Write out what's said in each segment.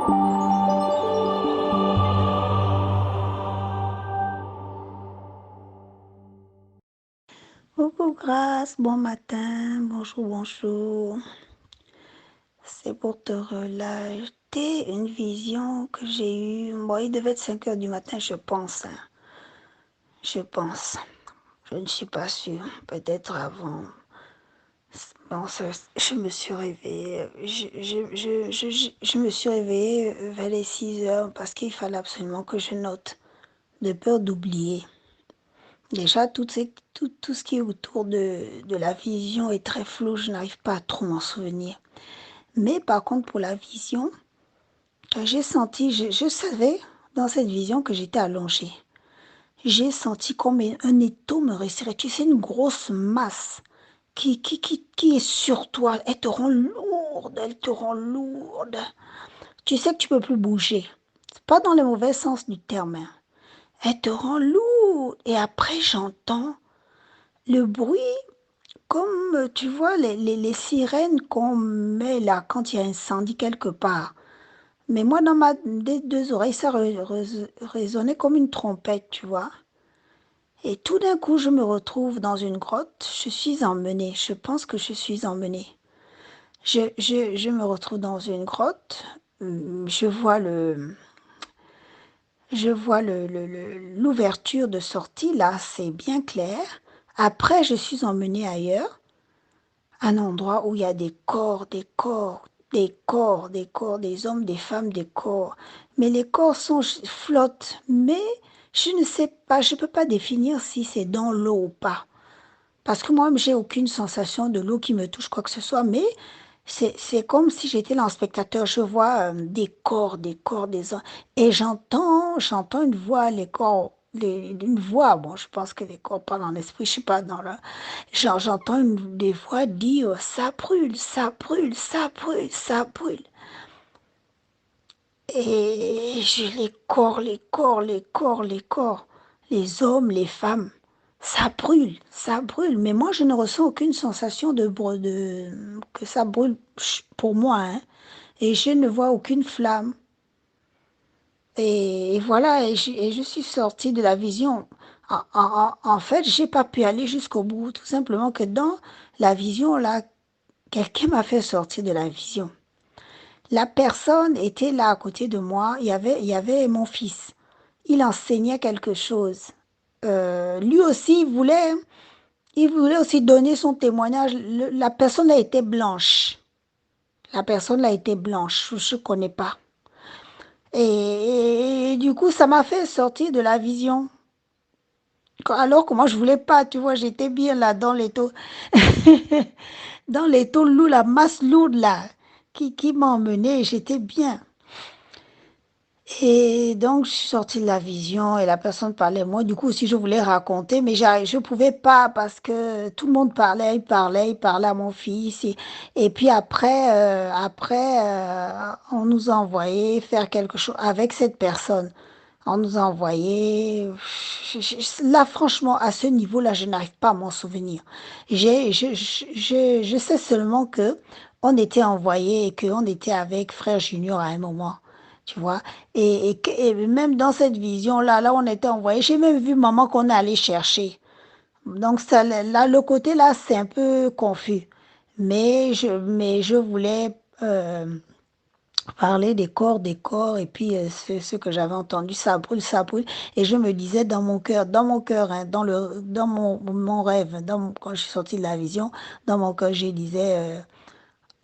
Coucou Grâce, bon matin, bonjour, bonjour. C'est pour te relater une vision que j'ai eue. Bon, il devait être 5 heures du matin, je pense, hein. Je pense. Je ne suis pas sûre. Peut-être avant. Bon, je me suis réveillée. Je me suis réveillée vers les 6 heures parce qu'il fallait absolument que je note, de peur d'oublier. Déjà, tout ce qui est autour de la vision est très flou, je n'arrive pas à trop m'en souvenir. Mais par contre, pour la vision, j'ai senti, je savais dans cette vision que j'étais allongée. J'ai senti comme un étau me resserrer. Tu sais, une grosse masse qui est sur toi. Elle te rend lourde, elle te rend lourde. Tu sais que tu peux plus bouger. C'est pas dans le mauvais sens du terme, hein. Elle te rend lourde. Et après, j'entends le bruit comme, tu vois, les sirènes qu'on met là quand il y a un incendie quelque part. Mais moi, dans des deux oreilles, ça résonnait comme une trompette, tu vois. Et tout d'un coup, je me retrouve dans une grotte. Je suis emmenée. Je pense que je suis emmenée. Je me retrouve dans une grotte. Je vois l'ouverture de sortie, là, c'est bien clair. Après, je suis emmenée ailleurs, un endroit où il y a des corps, des corps, des corps, des corps, des hommes, des femmes, des corps. Mais les corps flottent, mais je ne sais pas, je ne peux pas définir si c'est dans l'eau ou pas. Parce que moi, j'ai aucune sensation de l'eau qui me touche, quoi que ce soit, mais c'est comme si j'étais là en spectateur. Je vois des corps, des hommes. Et j'entends une voix, les corps, une voix. Bon, je pense que les corps parlent en esprit, je sais pas, dans la... J'entends des voix dire, ça brûle, ça brûle, ça brûle, ça brûle. Et j'ai les corps, les corps, les corps, les corps, les hommes, les femmes. Ça brûle. Mais moi, je ne ressens aucune sensation que ça brûle pour moi, hein. Et je ne vois aucune flamme. Et voilà, et je suis sortie de la vision. En fait, j'ai pas pu aller jusqu'au bout, tout simplement que dans la vision, là, quelqu'un m'a fait sortir de la vision. La personne était là à côté de moi. Il y avait mon fils. Il enseignait quelque chose. Lui aussi, il voulait aussi donner son témoignage. La personne a été blanche. La personne a été blanche. Je ne connais pas. Et du coup, ça m'a fait sortir de la vision. Alors que moi, je voulais pas, tu vois, j'étais bien là dans les taux. Dans les taux lourds, la masse lourde là, qui m'a emmené, j'étais bien. Et donc, je suis sortie de la vision et la personne parlait. Moi, du coup, aussi, je voulais raconter, mais je pouvais pas parce que tout le monde parlait, il parlait à mon fils. Et puis on nous a envoyé faire quelque chose avec cette personne. On nous a envoyé. Là, franchement, à ce niveau-là, je n'arrive pas à m'en souvenir. Je sais seulement que on était envoyé et qu'on était avec Frère Junior à un moment. Tu vois, et même dans cette vision-là, là, on était envoyé. J'ai même vu maman qu'on est allé chercher. Donc, ça, là, le côté là, c'est un peu confus. Mais je voulais parler des corps, et puis ce que j'avais entendu, ça brûle, ça brûle. Et je me disais dans mon cœur, hein, dans mon rêve, quand je suis sortie de la vision, dans mon cœur, je disais,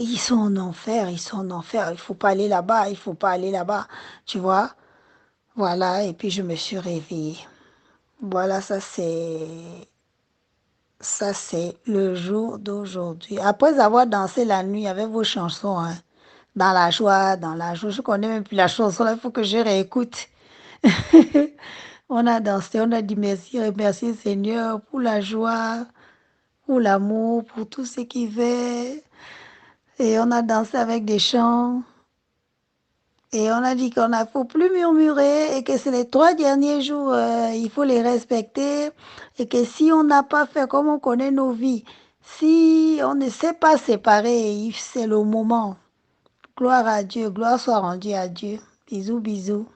ils sont en enfer, ils sont en enfer, il faut pas aller là-bas, il faut pas aller là-bas, tu vois. Voilà, et puis je me suis réveillée. Voilà, ça c'est le jour d'aujourd'hui. Après avoir dansé la nuit avec vos chansons, hein, dans la joie, dans la joie. Je connais même plus la chanson, là, il faut que je réécoute. On a dansé, on a dit merci, remercier Seigneur pour la joie, pour l'amour, pour tout ce qu'il fait. Et on a dansé avec des chants. Et on a dit qu'on ne faut plus murmurer et que c'est les 3 derniers jours, il faut les respecter. Et que si on n'a pas fait comme on connaît nos vies, si on ne s'est pas séparé, c'est le moment. Gloire à Dieu. Gloire soit rendue à Dieu. Bisous, bisous.